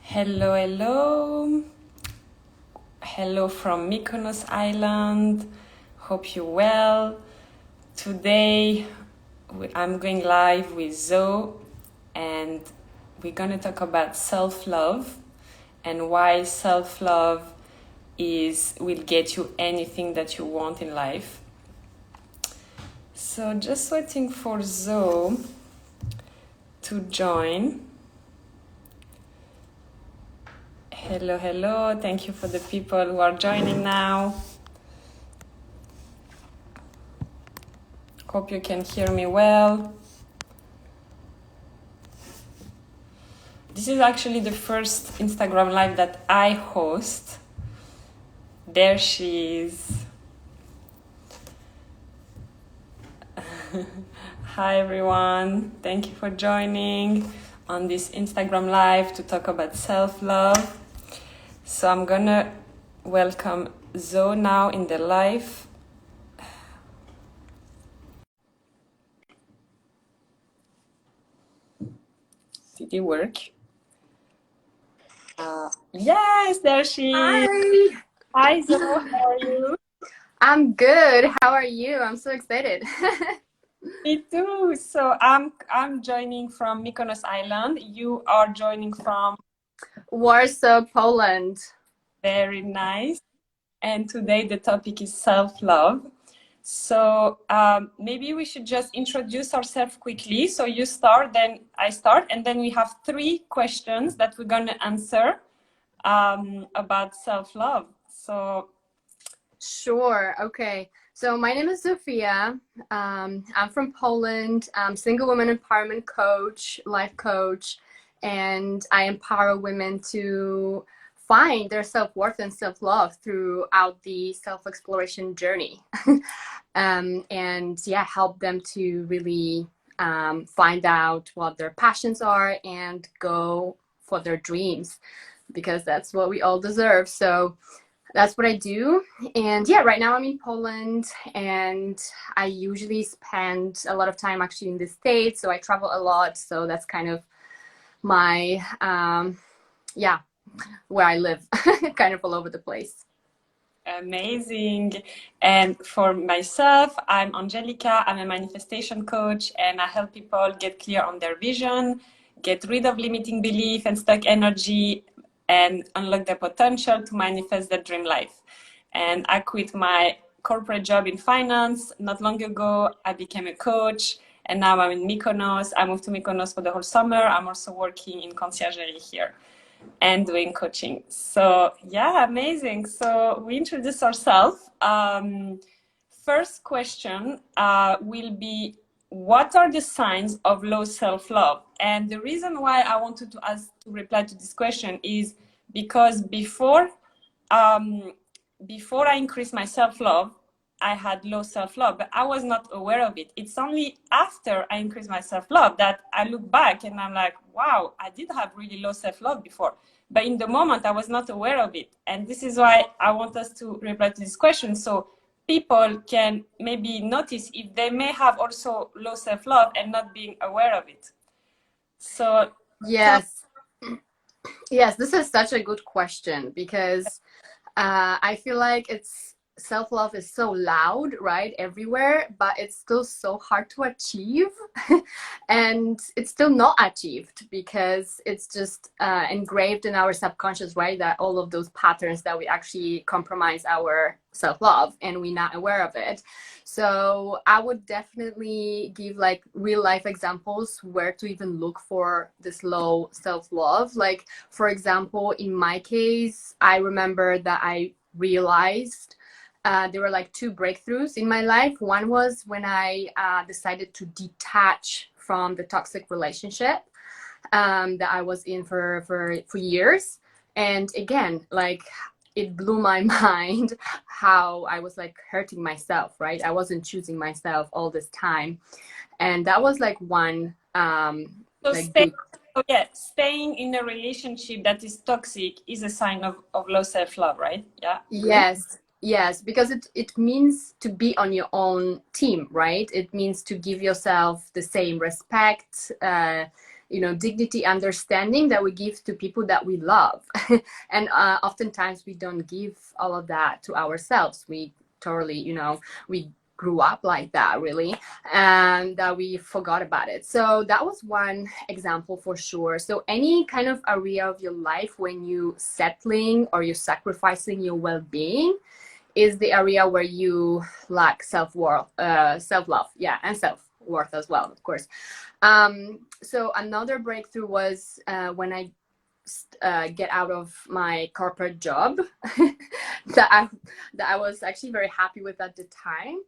Hello, hello. Hello from Mykonos Island. Hope you're well. Today I'm going live with Zo and we're going to talk about self-love and why self-love will get you anything that you want in life. So just waiting for Zo to join. Hello, hello. Thank you for the people who are joining now. Hope you can hear me well. This is actually the first Instagram live that I host. There she is. Hi everyone. Thank you for joining on this Instagram live to talk about self-love. So I'm gonna welcome Zo now in the live. Did it work? Yes, there she is. Hi. Hi Zo, how are you? I'm good. How are you? I'm so excited. Me too. So I'm joining from Mykonos Island. You are joining from Warsaw, Poland. Very nice. And today the topic is self-love. So maybe we should just introduce ourselves quickly. So you start, then I start, and then we have 3 questions that we're going to answer about self-love. So Sure. Okay. So my name is Zofia. I'm from Poland. I'm single woman empowerment coach, life coach, and I empower women to find their self-worth and self-love throughout the self-exploration journey. And yeah, help them to really find out what their passions are and go for their dreams, because that's what we all deserve. So that's what I do. And yeah, right now I'm in Poland and I usually spend a lot of time actually in the States. So I travel a lot. So that's kind of my, where I live, kind of all over the place. amazing. And for myself, I'm Angelica. I'm a manifestation coach and I help people get clear on their vision, get rid of limiting belief and stuck energy, and unlock their potential to manifest their dream life. And I quit my corporate job in finance not long ago. I became a coach and now I'm in Mykonos. I moved to Mykonos for the whole summer. I'm also working in conciergerie here and doing coaching. So yeah, amazing. So we introduce ourselves. First question will be, what are the signs of low self-love? And the reason why I wanted to reply to this question is because before I increased my self-love, I had low self-love, but I was not aware of it. It's only after I increased my self-love that I look back and I'm like, wow, I did have really low self-love before. But in the moment, I was not aware of it. And this is why I want us to reply to this question. So people can maybe notice if they may have also low self-love and not being aware of it. So Yes. Yes, this is such a good question because I feel like self-love is so loud, right, everywhere, but it's still so hard to achieve. And it's still not achieved because it's just engraved in our subconscious, right, that all of those patterns that we actually compromise our self-love and we're not aware of it. So I would definitely give like real life examples where to even look for this low self-love. Like, for example, in my case, I remember that I realized there were like 2 breakthroughs in my life. One was when I decided to detach from the toxic relationship that I was in for years. And again, like, it blew my mind how I was like hurting myself, right? I wasn't choosing myself all this time. And that was like one staying in a relationship that is toxic is a sign of low self-love, right? Yeah. Yes, because it means to be on your own team, right? It means to give yourself the same respect. you know, dignity, understanding that we give to people that we love. And oftentimes we don't give all of that to ourselves. We totally, you know, we grew up like that, really, and we forgot about it. So that was one example for sure. So any kind of area of your life when you settling or you're sacrificing your well-being is the area where you lack self-worth, self-love, yeah, and self-worth as well, of course. So another breakthrough was when I get out of my corporate job that I was actually very happy with at the time.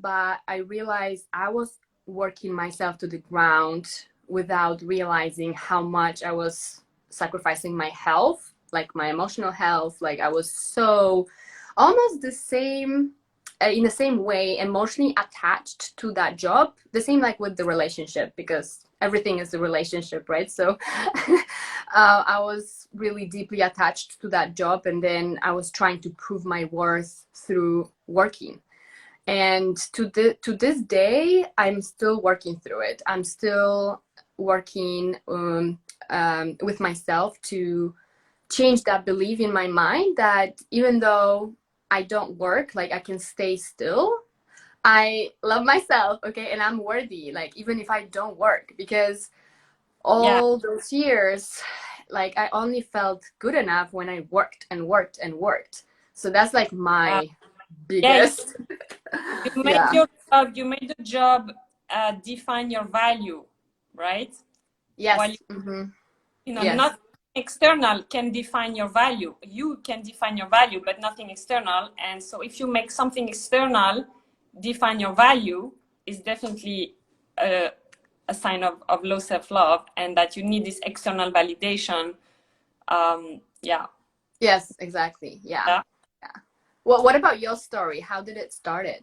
But I realized I was working myself to the ground without realizing how much I was sacrificing my health, like my emotional health. Like I was so almost the same, in the same way, emotionally attached to that job. The same like with the relationship, because everything is a relationship, right? So I was really deeply attached to that job, and then I was trying to prove my worth through working. And to this day, I'm still working through it. I'm still working with myself to change that belief in my mind that even though I don't work, like I can stay still. I love myself, okay, and I'm worthy, like even if I don't work, because Yeah. all those years, like I only felt good enough when I worked and worked and worked. So that's like Uh, my yeah. biggest. You made Yeah. your job. You made the job define your value, right? While Yes. Mm-hmm. Yes. not external can define your value. You can define your value, but nothing external. And so, if you make something external define your value, is definitely a sign of low self-love, and that you need this external validation. Yeah. Yes, exactly. Yeah. Yeah. Yeah. Well, what about your story? How did it started?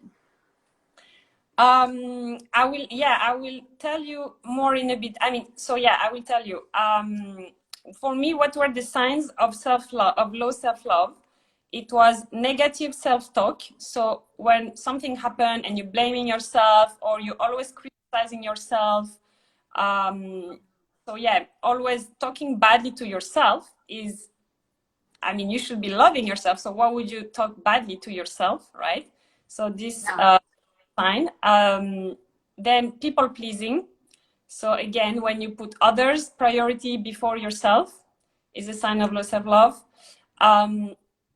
I will tell you more in a bit. I mean, so yeah, I will tell you. For me, what were the signs of self-love, of low self-love? It was negative self-talk. So when something happened and you're blaming yourself, or you're always criticizing yourself. So yeah, always talking badly to yourself is, I mean, you should be loving yourself. So why would you talk badly to yourself, right? So this Yeah. sign. Then people pleasing. So again, when you put others' priority before yourself, is a sign of low self-love.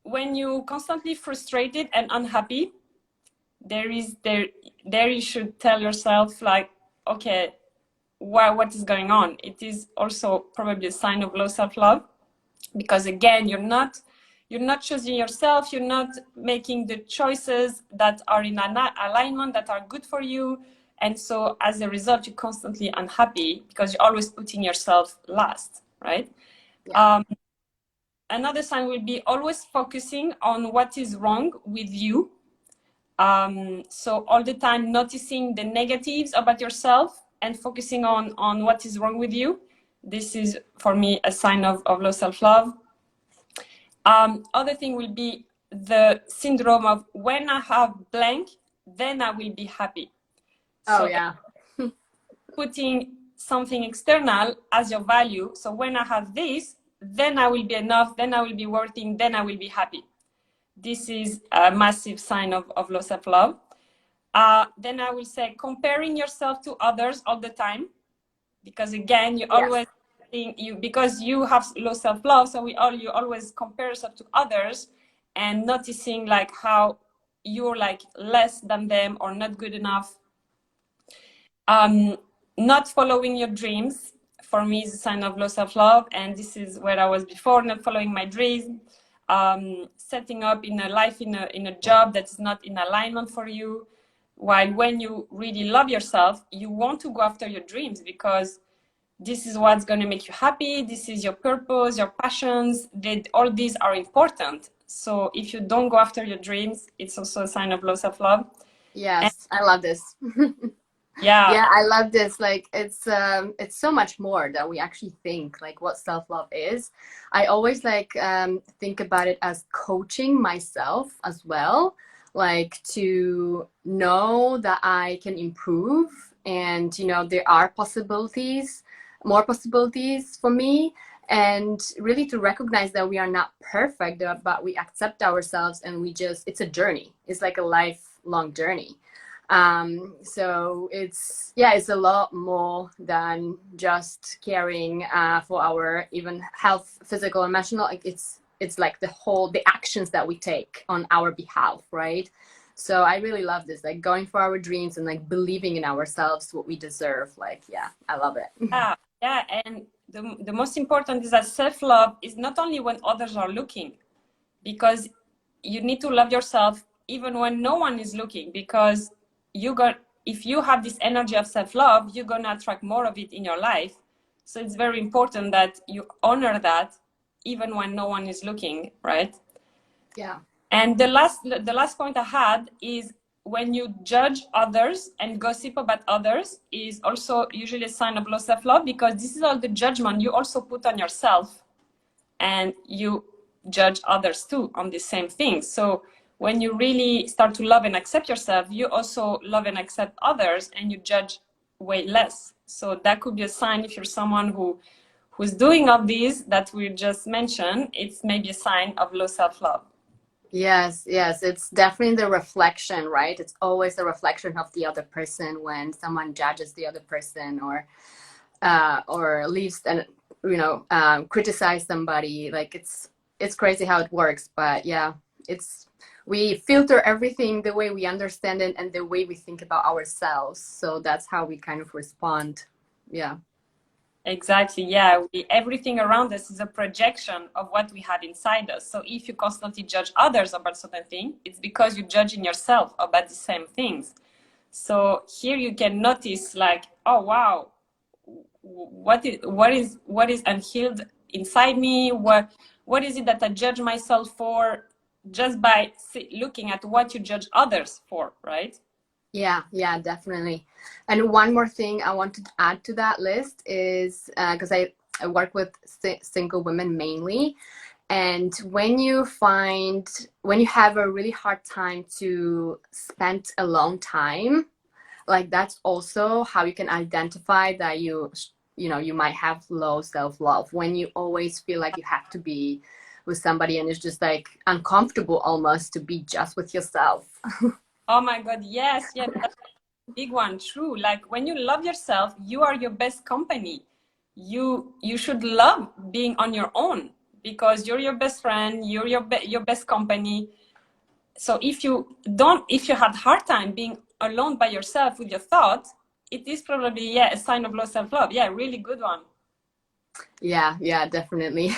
When you constantly frustrated and unhappy, there you should tell yourself like, okay, what is going on? It is also probably a sign of low self-love, because again, you're not choosing yourself, you're not making the choices that are in alignment, that are good for you. And so as a result, you're constantly unhappy because you're always putting yourself last, right? Yeah. Another sign will be always focusing on what is wrong with you. So all the time noticing the negatives about yourself and focusing on what is wrong with you. This is for me a sign of low self-love. Other thing will be the syndrome of when I have blank, then I will be happy. Oh, So yeah. putting something external as your value. So when I have this, then I will be enough, then I will be working, then I will be happy. This is a massive sign of low self-love. Then I will say comparing yourself to others all the time, because again, you Yes. always think because you have low self-love, so you always compare yourself to others, and noticing like how you're like less than them or not good enough. Not following your dreams for me is a sign of low self-love, and this is where I was before, not following my dreams. Setting up in a life, in a job that is not in alignment for you. While when you really love yourself, you want to go after your dreams, because this is what's going to make you happy. This is your purpose, your passions. All these are important. So if you don't go after your dreams, it's also a sign of low self-love. And Yes. I love this. yeah, Yeah, I love this. Like it's so much more than we actually think, like what self-love is. I always like think about it as coaching myself as well, like to know that I can improve, and you know there are possibilities, more possibilities for me, and really to recognize that we are not perfect, but we accept ourselves, and we just, it's a journey. It's like a lifelong journey. So it's, yeah, it's a lot more than just caring for our even health, physical, emotional. Like it's like the actions that we take on our behalf, right? So I really love this, like going for our dreams and like believing in ourselves, what we deserve. Like, yeah, I love it. Yeah, yeah, and the most important is that self-love is not only when others are looking, because you need to love yourself even when no one is looking, because if you have this energy of self-love, you're gonna attract more of it in your life. So it's very important that you honor that even when no one is looking, right? Yeah. And the last point I had is, when you judge others and gossip about others is also usually a sign of low self-love, because this is all the judgment you also put on yourself, and you judge others too on the same thing. So when you really start to love and accept yourself, you also love and accept others, and you judge way less. So that could be a sign, if you're someone who's doing all these that we just mentioned, it's maybe a sign of low self-love. Yes, yes, it's definitely the reflection, right? It's always a reflection of the other person when someone judges the other person, or leaves and criticize somebody. Like it's crazy how it works, but yeah, it's, we filter everything the way we understand it and the way we think about ourselves. So that's how we kind of respond. Yeah. Exactly. Yeah. Everything around us is a projection of what we have inside us. So if you constantly judge others about certain things, it's because you're judging yourself about the same things. So here you can notice, like, oh wow, what is unhealed inside me? What is it that I judge myself for, just by looking at what you judge others for, right? Yeah, yeah, definitely. And one more thing I want to add to that list is because I work with single women mainly. And when you have a really hard time to spend alone time, like that's also how you can identify that you might have low self-love, when you always feel like you have to be with somebody and it's just like uncomfortable almost to be just with yourself. Oh my God, yes, yes, that's a big one. True. Like when you love yourself, you are your best company. You should love being on your own, because you're your best friend, you're your best company. So if you had hard time being alone by yourself with your thoughts, it is probably, yeah, a sign of low self-love. Yeah, really good one. Yeah, yeah, definitely.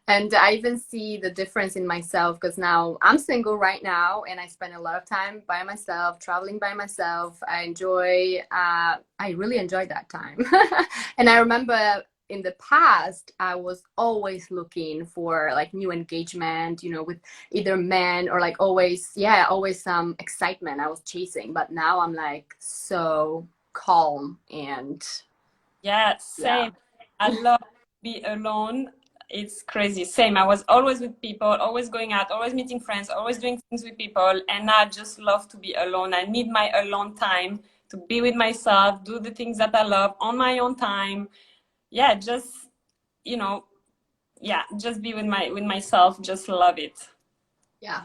And I even see the difference in myself because now I'm single right now and I spend a lot of time by myself, traveling by myself. I really enjoy that time. And I remember in the past, I was always looking for like new engagement, with either men or like always, yeah, always some excitement I was chasing. But now I'm like so calm and Yeah, yeah. same. I love to be alone. It's crazy. Same. I was always with people, always going out, always meeting friends, always doing things with people. And I just love to be alone. I need my alone time to be with myself, do the things that I love on my own time. Yeah, just, you know, yeah, just be with myself. Just love it. Yeah.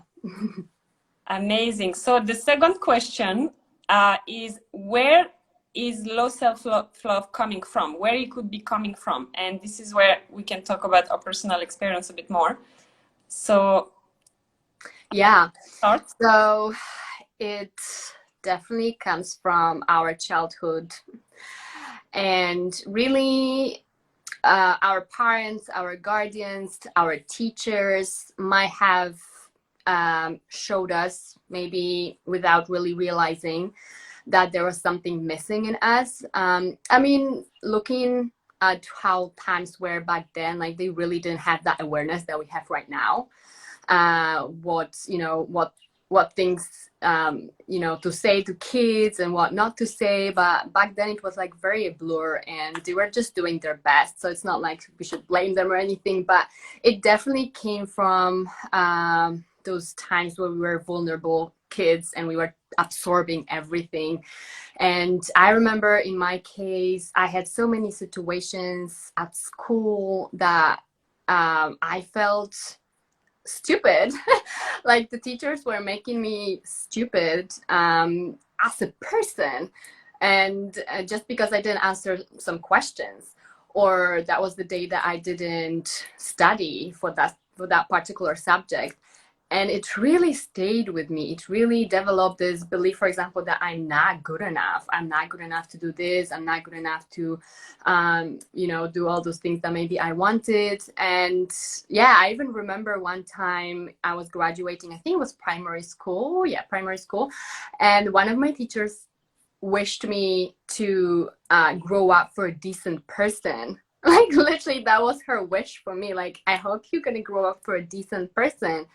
Amazing. So the second question is, where is low self-love coming from? Where it could be coming from? And this is where we can talk about our personal experience a bit more. So Yeah. start. So it definitely comes from our childhood and really our parents, our guardians, our teachers might have showed us, maybe without really realizing, that there was something missing in us. I mean, looking at how times were back then, like they really didn't have that awareness that we have right now. What things to say to kids and what not to say, but back then it was like very a blur and they were just doing their best, so it's not like we should blame them or anything, but it definitely came from those times where we were vulnerable kids and we were absorbing everything. And I remember in my case, I had so many situations at school that I felt stupid. Like the teachers were making me stupid as a person. And just because I didn't answer some questions, or that was the day that I didn't study for that particular subject. And it really stayed with me. It really developed this belief, for example, that I'm not good enough. I'm not good enough to do this. I'm not good enough to, do all those things that maybe I wanted. And yeah, I even remember one time I was graduating, I think it was primary school. Yeah, primary school. And one of my teachers wished me to grow up for a decent person. Like literally that was her wish for me. Like, I hope you're going to grow up for a decent person,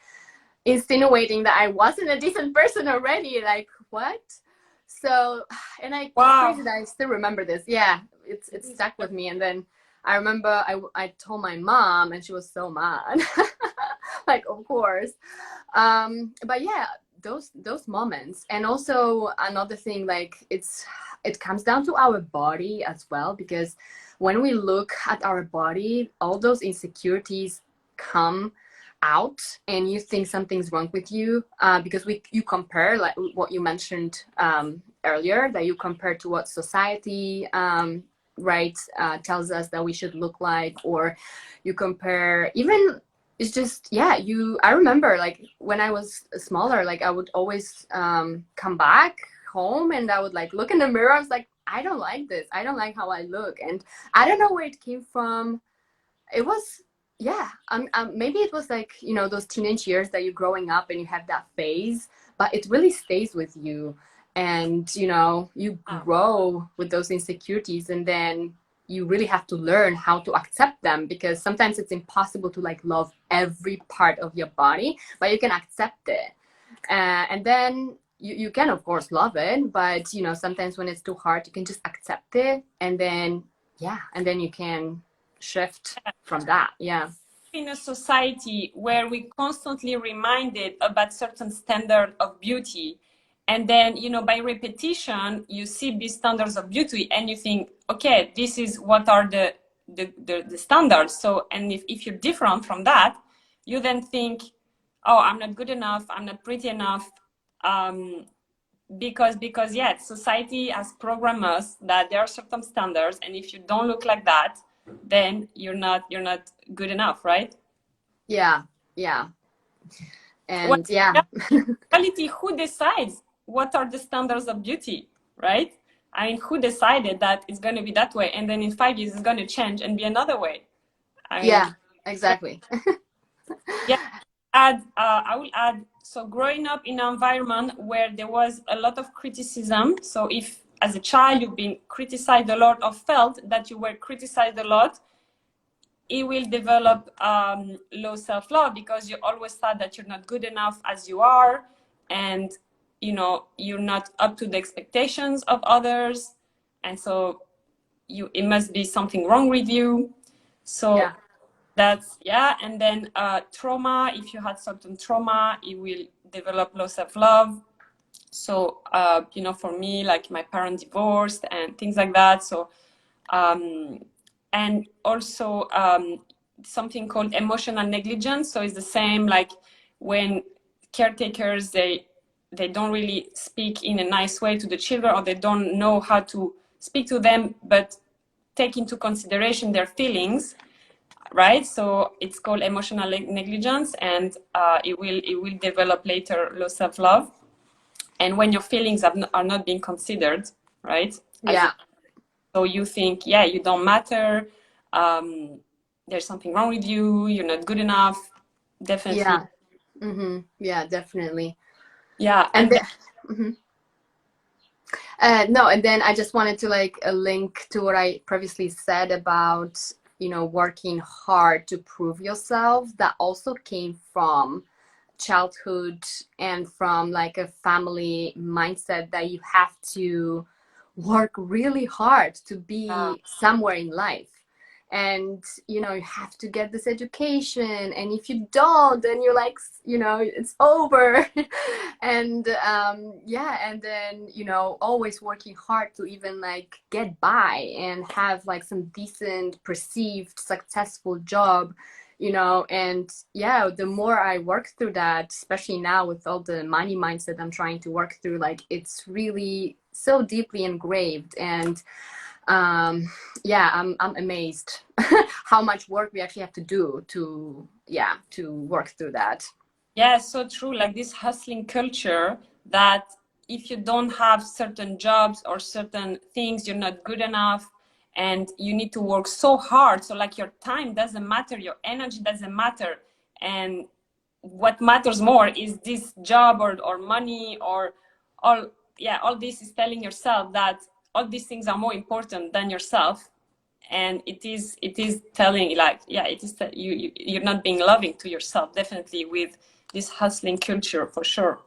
insinuating that I wasn't a decent person already. Like, what? So, and it's crazy that I still remember this. Yeah, it's stuck with me. And then I remember I told my mom, and she was so mad. Like, of course. But yeah, those moments. And also another thing, like it comes down to our body as well, because when we look at our body, all those insecurities come out and you think something's wrong with you, because you compare, like what you mentioned earlier, that you compare to what society tells us that we should look like, or you compare even, it's just, yeah, I remember like when I was smaller, like I would always come back home and I would like look in the mirror. I was like, I don't like this. I don't like how I look. And I don't know where it came from. It was, yeah, maybe it was like, those teenage years that you're growing up and you have that phase, but it really stays with you. And, you grow with those insecurities, and then you really have to learn how to accept them, because sometimes it's impossible to like love every part of your body, but you can accept it. And then you can, of course, love it, but, sometimes when it's too hard, you can just accept it. And then, yeah, and then you can shift from that. Yeah. In a society where we constantly reminded about certain standard of beauty, and then by repetition you see these standards of beauty and you think, okay, this is what are the standards. So, and if you're different from that, you then think, oh, I'm not good enough, I'm not pretty enough, because yeah, society has programmed us that there are certain standards, and if you don't look like that, then you're not good enough, right? Yeah. And Well, yeah. reality, who decides what are the standards of beauty, right? I mean, who decided that it's going to be that way, and then in 5 years it's going to change and be another way? I mean, yeah, exactly. yeah. I will add, so growing up in an environment where there was a lot of criticism, so if as a child you've been criticized a lot or felt that you were criticized a lot, it will develop low self-love, because you always thought that you're not good enough as you are, and you're not up to the expectations of others, and so it must be something wrong with you. So Yeah. that's, yeah. And then trauma, if you had certain trauma, it will develop low self-love. So for me, like my parents divorced and things like that. So and also something called emotional negligence. So it's the same, like when caretakers, they don't really speak in a nice way to the children, or they don't know how to speak to them but take into consideration their feelings, right? So it's called emotional negligence, and it will develop later low self-love. And when your feelings are not being considered, right? Yeah. So you think, yeah, you don't matter. There's something wrong with you. You're not good enough. Definitely. Yeah. Mm-hmm. Yeah, definitely. Yeah. And then, mm-hmm. No, and then I just wanted to like link to what I previously said about, working hard to prove yourself. That also came from childhood and from like a family mindset that you have to work really hard to be somewhere in life. and you know, you have to get this education, and if you don't, then you're like, you know, it's over. And yeah, and then, you know, always working hard to even like get by and have like some decent perceived successful job, you know. And yeah, the more I work through that, especially now with all the money mindset I'm trying to work through, like it's really so deeply engraved. And yeah, I'm amazed how much work we actually have to do to, yeah, to work through that. Yeah, so true. Like this hustling culture that if you don't have certain jobs or certain things, you're not good enough and you need to work so hard. So like your time doesn't matter, your energy doesn't matter. And what matters more is this job or money or all, yeah, all this is telling yourself that all these things are more important than yourself. And it is telling, like, yeah, it is that you're not being loving to yourself, definitely, with this hustling culture, for sure.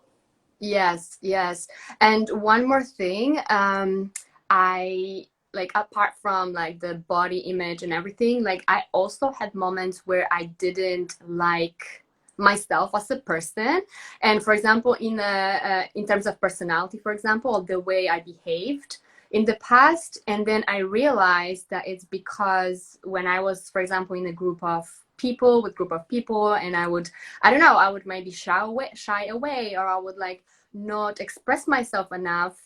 Yes, yes. And one more thing, I like, apart from like the body image and everything, like I also had moments where I didn't like myself as a person. And for example, in terms of personality, for example, the way I behaved in the past. And then I realized that it's because when I was, for example, in a group of people, with group of people, and I don't know, I would maybe shy away, or I would like not express myself enough.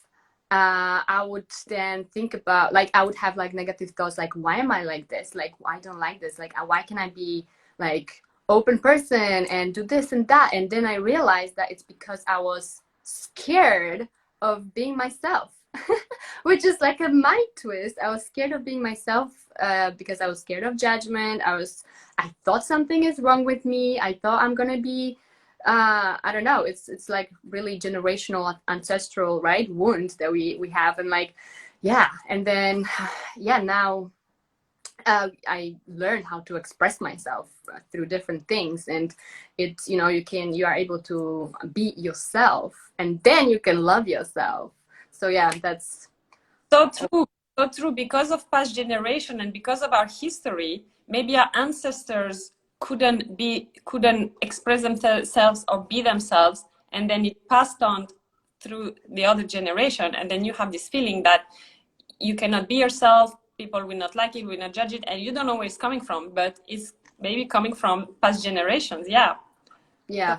I would then think about, like, I would have like negative thoughts, like, why am I like this? Like, I don't like this. Like, why can I be like open person and do this and that? And then I realized that it's because I was scared of being myself, which is like a mind twist. I was scared of being myself because I was scared of judgment. I thought something is wrong with me. I thought I'm gonna be I don't know, it's like really generational ancestral, right, wound that we have. And like, yeah, and then yeah, now I learned how to express myself through different things. And it's, you know, you are able to be yourself, and then you can love yourself. So yeah, that's So true, so true. Because of past generation and because of our history, maybe our ancestors couldn't express themselves or be themselves, and then it passed on through the other generation, and then you have this feeling that you cannot be yourself, people will not like it, will not judge it, and you don't know where it's coming from, but it's maybe coming from past generations. Yeah. yeah.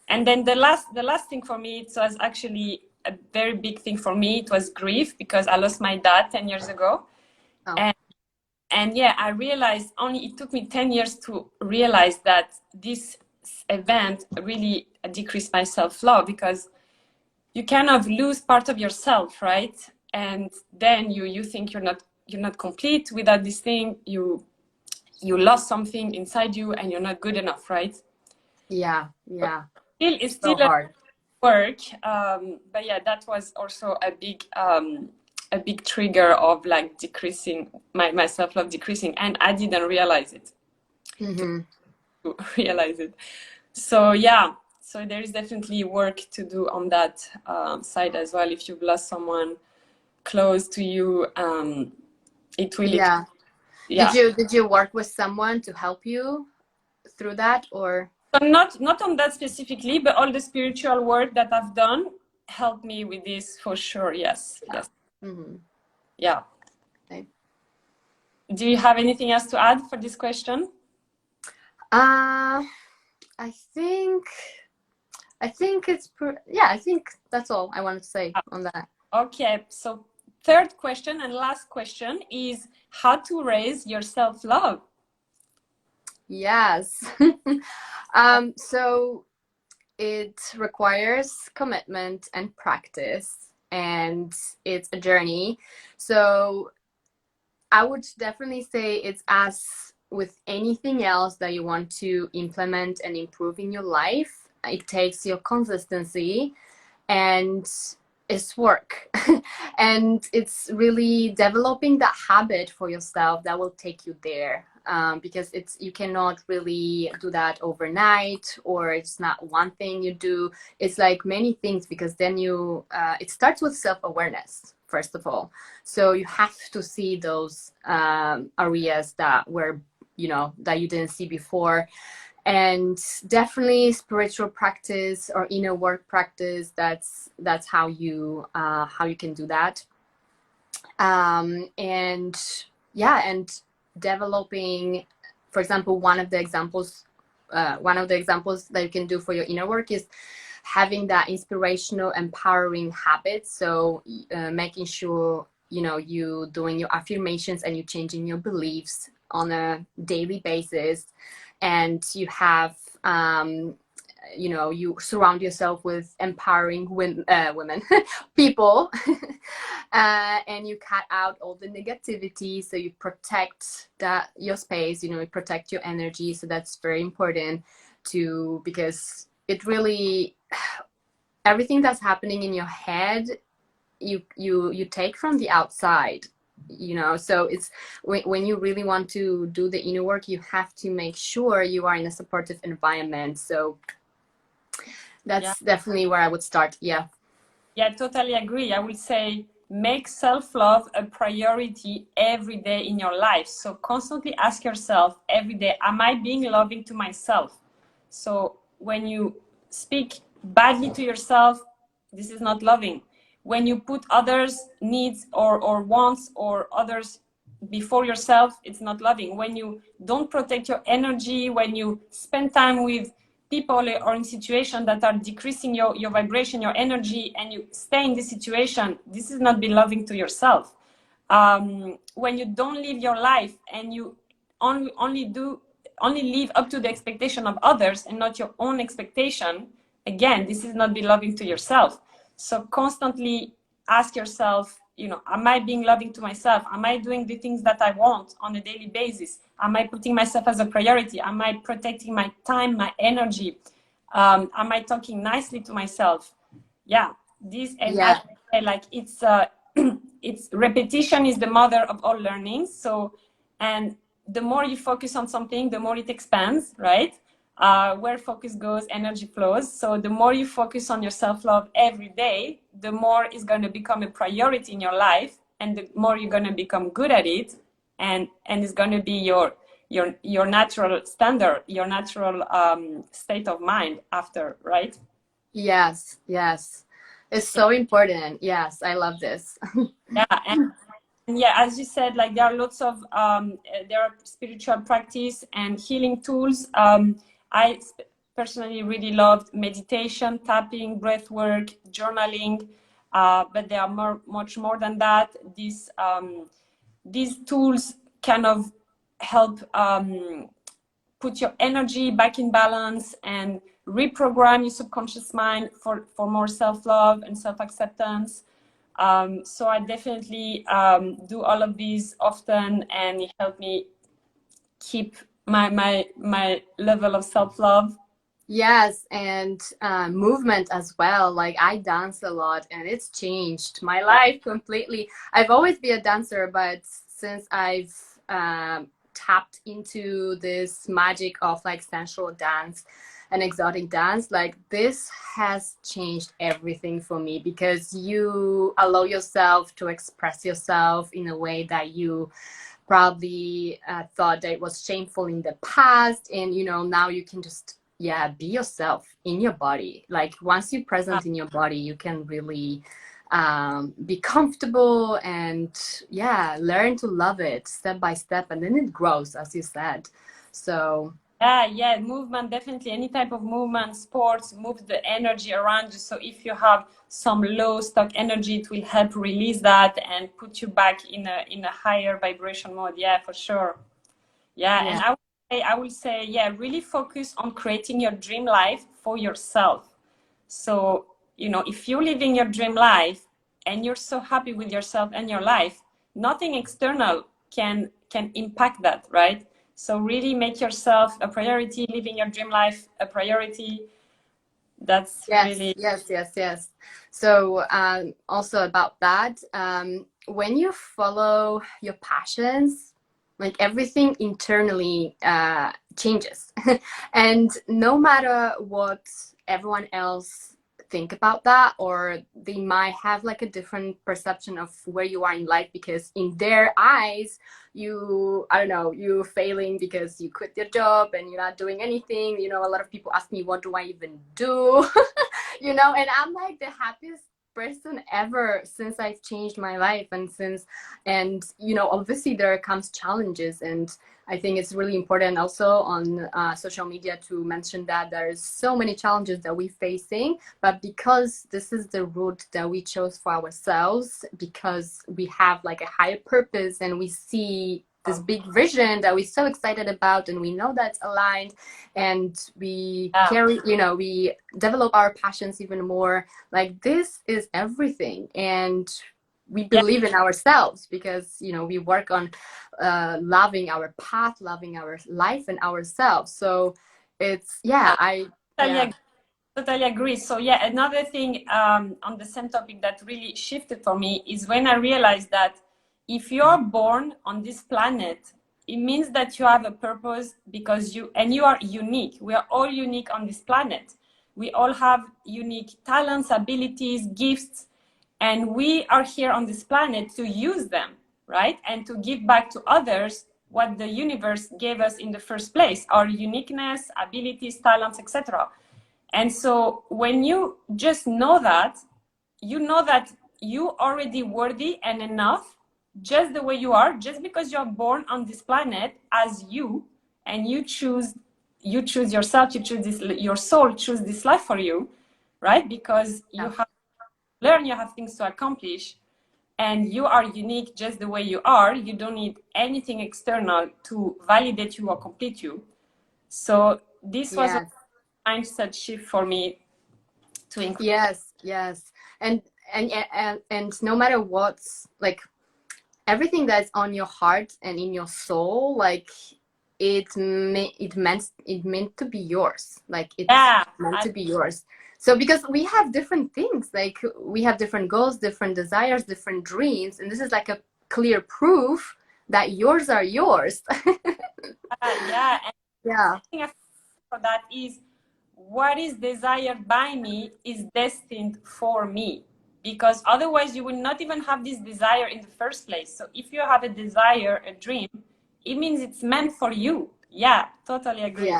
And then the last thing for me, it was actually a very big thing for me. It was grief, because I lost my dad 10 years ago. Oh. And yeah, I realized, only it took me 10 years to realize that this event really decreased my self-love, because you kind of lose part of yourself, right? And then you think you're not complete without this thing. You lost something inside you and you're not good enough, right? Yeah, yeah. It's So still a hard. work, but yeah, that was also a big trigger of like decreasing my self-love, decreasing, and I didn't realize it. Mm-hmm. To realize it. So yeah, so there is definitely work to do on that side as well. If you've lost someone close to you, it really, Yeah. yeah. Did you work with someone to help you through that, or? So not on that specifically, but all the spiritual work that I've done helped me with this for sure. Yes, Yeah. yes, Mm-hmm. yeah. Okay. Do you have anything else to add for this question? Uh, I think yeah, I think that's all I wanted to say on that. Okay, so third question and last question is how to raise your self-love. Yes. So it requires commitment and practice, and it's a journey. So I would definitely say it's as with anything else that you want to implement and improve in your life. It takes your consistency, and it's work. And it's really developing that habit for yourself that will take you there. Because you cannot really do that overnight, or it's not one thing you do. It's like many things, because then it starts with self-awareness first of all. So you have to see those areas that were, you know, that you didn't see before. And definitely spiritual practice or inner work practice, that's how you can do that. And yeah, and developing, for example, one of the examples that you can do for your inner work is having that inspirational, empowering habit. So making sure, you know, you doing your affirmations and you changing your beliefs on a daily basis, and you have you know, you surround yourself with empowering women people, and you cut out all the negativity, so you protect your space, you know, you protect your energy. So that's very important to, because it really, everything that's happening in your head, you take from the outside, you know. So it's when you really want to do the inner work, you have to make sure you are in a supportive environment. So that's definitely where I would start. Yeah, Totally agree. I would say make self-love a priority every day in your life. So constantly ask yourself every day, am I being loving to myself? So when you speak badly to yourself, this is not loving. When you put others' needs or wants or others before yourself, it's not loving. When you don't protect your energy, when you spend time with people or in situations that are decreasing your vibration, your energy, and you stay in this situation, this is not being loving to yourself. When you don't live your life and you only live up to the expectation of others and not your own expectation, again, this is not being loving to yourself. So constantly ask yourself, you know, am I being loving to myself? Am I doing the things that I want on a daily basis? Am I putting myself as a priority? Am I protecting my time, my energy? Am I talking nicely to myself? Yeah, this, and yeah, like it's it's repetition is the mother of all learning. So, and the more you focus on something, the more it expands, right? Where focus goes, energy flows. So the more you focus on your self-love every day, the more it's going to become a priority in your life, and the more you're going to become good at it, and it's going to be your natural standard, your natural state of mind after, right? yes, it's so important. Yes, I love this. Yeah, and yeah, as you said, like there are lots of there are spiritual practice and healing tools. I personally really loved meditation, tapping, breath work, journaling, but there are much more than that. These tools kind of help put your energy back in balance and reprogram your subconscious mind for more self-love and self-acceptance. So I definitely do all of these often, and it helped me keep my level of self-love. Yes, and movement as well. Like I dance a lot, and it's changed my life completely. I've always been a dancer, but since I've tapped into this magic of like sensual dance and exotic dance, like this has changed everything for me, because you allow yourself to express yourself in a way that you probably thought that it was shameful in the past, and you know, now you can just be yourself in your body. Like once you're present in your body, you can really be comfortable and learn to love it step by step, and then it grows, as you said. So yeah, movement, definitely. Any type of movement, sports, moves the energy around you. So if you have some low stock energy, it will help release that and put you back in a higher vibration mode. Yeah, for sure. Yeah, and I will say, yeah, really focus on creating your dream life for yourself. So, you know, if you're living your dream life and you're so happy with yourself and your life, nothing external can impact that, right? So really make yourself a priority, living your dream life a priority. That's really... Yes. So also about that, when you follow your passions, like everything internally changes. And no matter what everyone else think about that, or they might have like a different perception of where you are in life, because in their eyes you, I don't know, you failing because you quit your job and you're not doing anything. You know, a lot of people ask me, what do I even do? You know, and I'm like the happiest person ever since I've changed my life. And you know, obviously there comes challenges, and I think it's really important also on social media to mention that there's so many challenges that we're facing, but because this is the route that we chose for ourselves, because we have like a higher purpose and we see this big vision that we're so excited about, and we know that's aligned, and we carry, you know, we develop our passions even more. Like, this is everything, and we believe in ourselves, because, you know, we work on loving our path, loving our life and ourselves. So it's, Totally agree. So yeah, another thing on the same topic that really shifted for me is when I realized that if you're born on this planet, it means that you have a purpose, because you are unique. We are all unique on this planet. We all have unique talents, abilities, gifts, and we are here on this planet to use them, right? And to give back to others what the universe gave us in the first place, our uniqueness, abilities, talents, etc. And so when you just know that, you know that you already worthy and enough just the way you are, just because you're born on this planet as you, and you choose yourself, you choose this, your soul choose this life for you, right? Because you have to learn, you have things to accomplish, and you are unique just the way you are. You don't need anything external to validate you or complete you. So this was a mindset shift for me to include. yes. And no matter what's like, everything that's on your heart and in your soul, like it meant to be yours. Like, it's meant to be yours. So because we have different things, like we have different goals, different desires, different dreams, and this is like a clear proof that yours are yours. And for that is, what is desired by me is destined for me, because otherwise you will not even have this desire in the first place. So if you have a desire, a dream, it means it's meant for you. Yeah, totally agree.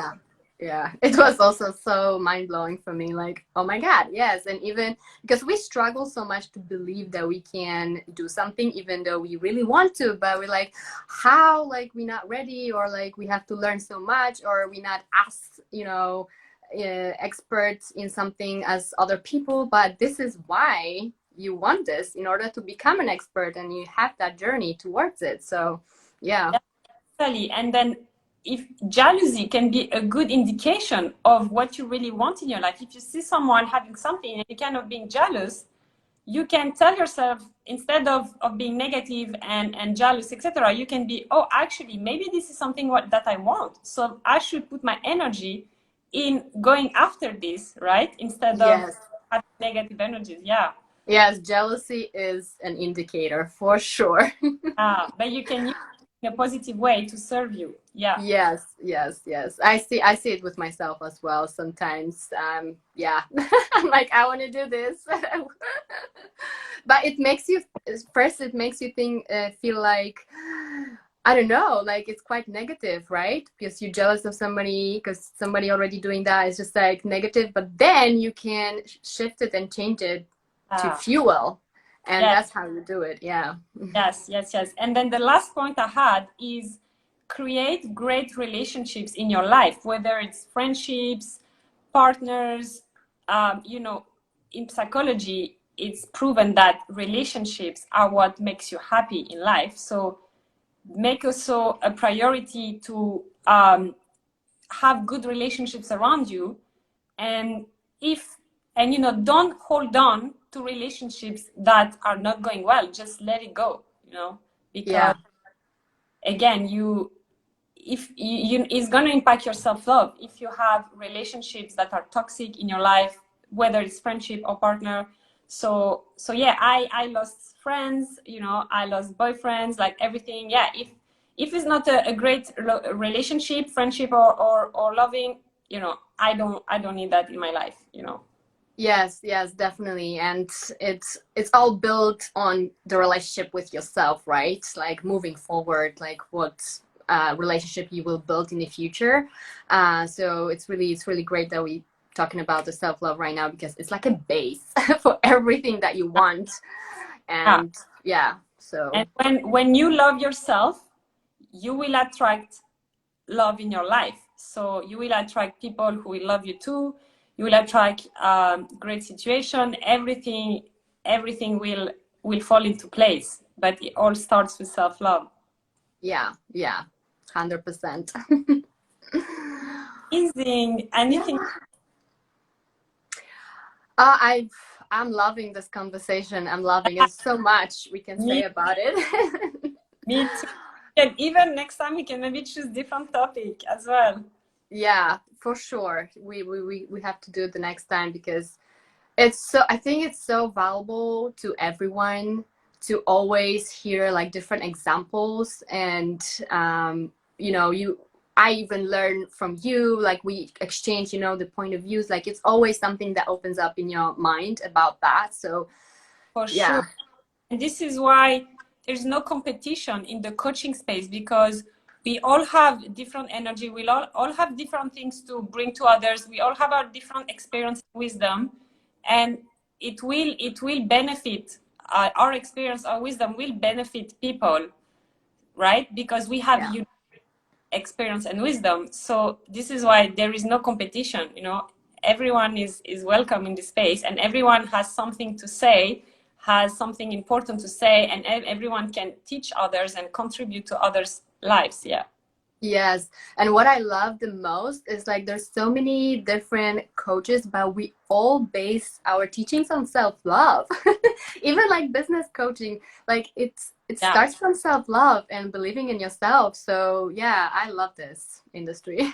Yeah, it was also so mind-blowing for me, like, oh my God, yes. And even because we struggle so much to believe that we can do something, even though we really want to, but we're like, how, like, we're not ready, or like we have to learn so much, or we're not as, you know, experts in something as other people. But this is why you want this, in order to become an expert, and you have that journey towards it. So yeah. And then if jealousy can be a good indication of what you really want in your life. If you see someone having something and you're kind of being jealous, you can tell yourself, instead of being negative and jealous, etc., you can be, oh, actually, maybe this is something that I want. So I should put my energy in going after this, right? Instead of having negative energies. Yeah. Yes, jealousy is an indicator for sure. But you can use it in a positive way to serve you. Yeah. Yes. I see it with myself as well sometimes. Yeah. I'm like, I want to do this. But it makes you think, feel like, I don't know, like it's quite negative, right? Because you're jealous of somebody, because somebody already doing that is just like negative, but then you can shift it and change it to fuel, and that's how you do it. Yes. And then the last point I had is, create great relationships in your life, whether it's friendships, partners. You know, in psychology it's proven that relationships are what makes you happy in life. So make also a priority to have good relationships around you. And you know, don't hold on to relationships that are not going well. Just let it go, you know, because again, it's going to impact your self-love if you have relationships that are toxic in your life, whether it's friendship or partner. So yeah, I lost friends, you know, I lost boyfriends, like everything. Yeah, if it's not a great relationship, friendship, or loving, you know, I don't need that in my life, you know. Yes, yes, definitely. And it's all built on the relationship with yourself, right? Like moving forward, like what relationship you will build in the future. So it's really great that we talking about the self-love right now because it's like a base for everything that you want. Yeah. And yeah, so And when you love yourself, you will attract love in your life. So you will attract people who will love you too. You will attract great situation. Everything will fall into place. But it all starts with self love. yeah, yeah, 100%. Amazing. Yeah. Anything? I'm loving this conversation. I'm loving it so much we can say me, about it. me too. And even next time we can maybe choose different topic as well. Yeah, for sure. We have to do it the next time because it's so I think it's so valuable to everyone to always hear like different examples and you I even learn from you, like we exchange, the point of views. Like it's always something that opens up in your mind about that. So For sure. yeah. And this is why there's no competition in the coaching space because we all have different energy. We all have different things to bring to others. We all have our different experience, wisdom, and it will benefit our experience, our wisdom will benefit people, right? Because we have Yeah. unique experience and wisdom. So this is why there is no competition. Everyone is welcome in this space, and everyone has something to say, has something important to say, and everyone can teach others and contribute to others' lives. Yeah, Yes. And what I love the most is like there's so many different coaches, but we all base our teachings on self-love. Even like business coaching, like it yeah. starts from self-love and believing in yourself. So yeah, I love this industry.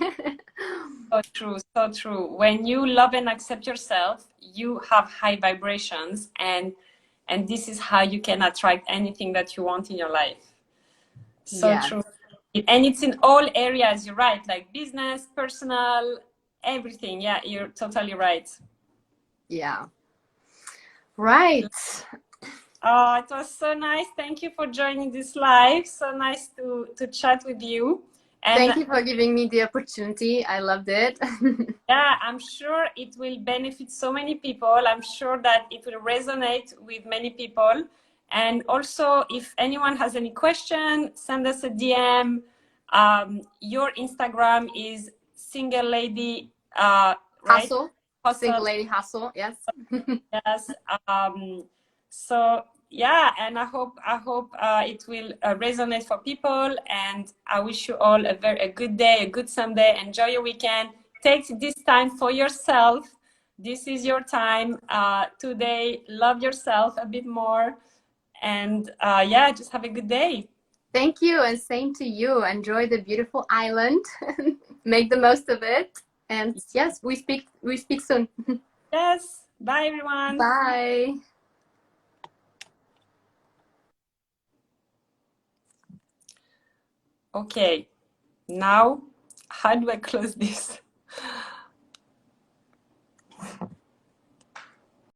So true, so true. When you love and accept yourself, you have high vibrations, and this is how you can attract anything that you want in your life. So Yes. true. And it's in all areas, you're right, like business, personal, everything. Yeah, you're totally right. Yeah. Right. Oh, it was so nice. Thank you for joining this live. So nice to chat with you. And Thank you for giving me the opportunity. I loved it. yeah, I'm sure it will benefit so many people. I'm sure that it will resonate with many people. And also, if anyone has any question, send us a DM. Your Instagram is single lady, right? Hustle. Single Hustle. lady hustle. Yes. Yes. So yeah, and I hope it will resonate for people. And I wish you all a good day, a good Sunday. Enjoy your weekend. Take this time for yourself. This is your time today. Love yourself a bit more, and yeah, just have a good day. Thank you, and same to you. Enjoy the beautiful island. Make the most of it. And yes, we speak soon. Yes. Bye, everyone. Bye. Okay. Now, how do I close this?